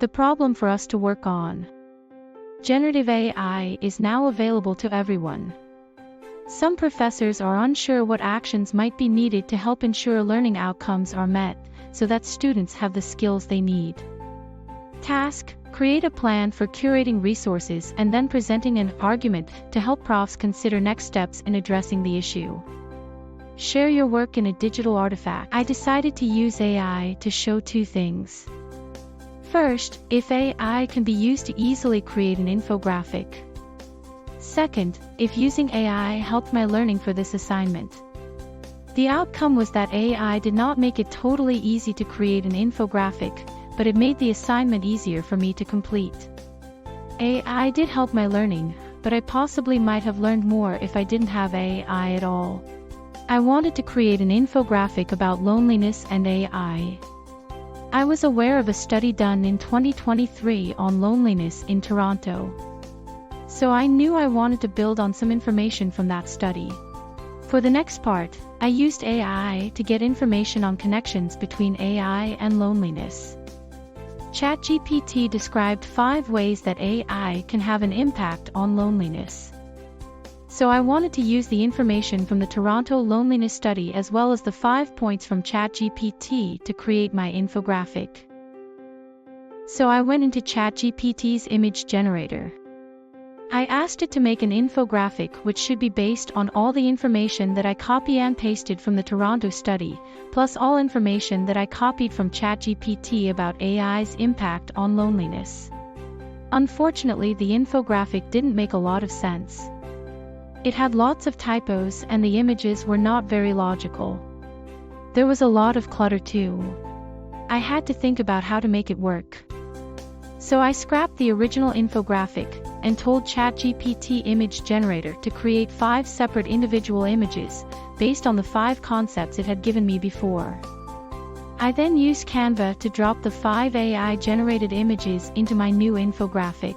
the problem for us to work on. Generative AI is now available to everyone. Some professors are unsure what actions might be needed to help ensure learning outcomes are met, so that students have the skills they need. Task: create a plan for curating resources and then presenting an argument to help profs consider next steps in addressing the issue. Share your work in a digital artifact. I decided to use AI to show two things. First, if AI can be used to easily create an infographic. Second, if using AI helped my learning for this assignment. The outcome was that AI did not make it totally easy to create an infographic, but it made the assignment easier for me to complete. AI did help my learning, but I possibly might have learned more if I didn't have AI at all. I wanted to create an infographic about loneliness and AI. I was aware of a study done in 2023 on loneliness in Toronto. So I knew I wanted to build on some information from that study. For the next part, I used AI to get information on connections between AI and loneliness. ChatGPT described 5 ways that AI can have an impact on loneliness. So I wanted to use the information from the Toronto Loneliness Study as well as the 5 points from ChatGPT to create my infographic. So I went into ChatGPT's image generator. I asked it to make an infographic which should be based on all the information that I copy and pasted from the Toronto study, plus all information that I copied from ChatGPT about AI's impact on loneliness. Unfortunately, the infographic didn't make a lot of sense. It had lots of typos and the images were not very logical. There was a lot of clutter too. I had to think about how to make it work. So I scrapped the original infographic and told ChatGPT image generator to create 5 separate individual images based on the 5 concepts it had given me before. I then used Canva to drop the 5 AI-generated images into my new infographic.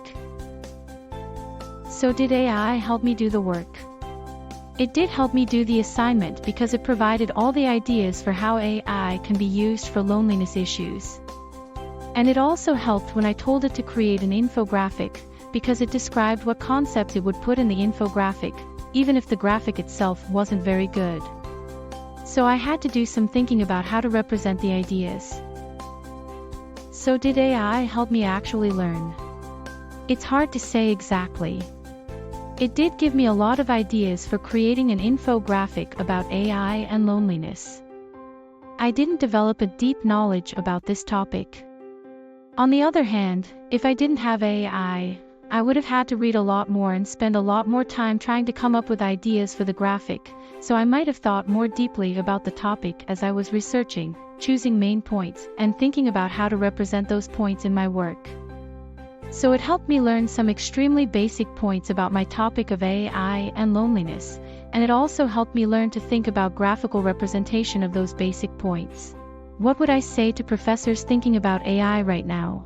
So did AI help me do the work? It did help me do the assignment because it provided all the ideas for how AI can be used for loneliness issues. And it also helped when I told it to create an infographic, because it described what concepts it would put in the infographic, even if the graphic itself wasn't very good. So I had to do some thinking about how to represent the ideas. So did AI help me actually learn? It's hard to say exactly. It did give me a lot of ideas for creating an infographic about AI and loneliness. I didn't develop a deep knowledge about this topic. On the other hand, if I didn't have AI, I would have had to read a lot more and spend a lot more time trying to come up with ideas for the graphic, so I might have thought more deeply about the topic as I was researching, choosing main points, and thinking about how to represent those points in my work. So it helped me learn some extremely basic points about my topic of AI and loneliness, and it also helped me learn to think about graphical representation of those basic points. What would I say to professors thinking about AI right now?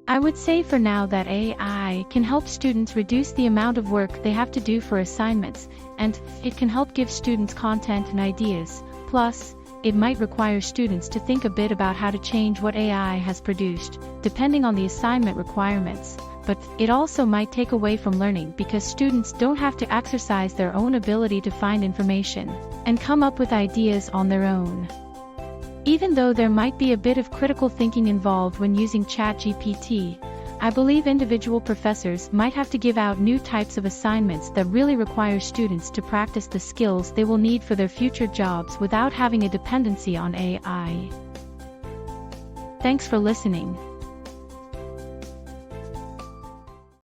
I would say for now that AI can help students reduce the amount of work they have to do for assignments, and it can help give students content and ideas. Plus, it might require students to think a bit about how to change what AI has produced, depending on the assignment requirements. But it also might take away from learning because students don't have to exercise their own ability to find information and come up with ideas on their own. Even though there might be a bit of critical thinking involved when using ChatGPT, I believe individual professors might have to give out new types of assignments that really require students to practice the skills they will need for their future jobs without having a dependency on AI. Thanks for listening.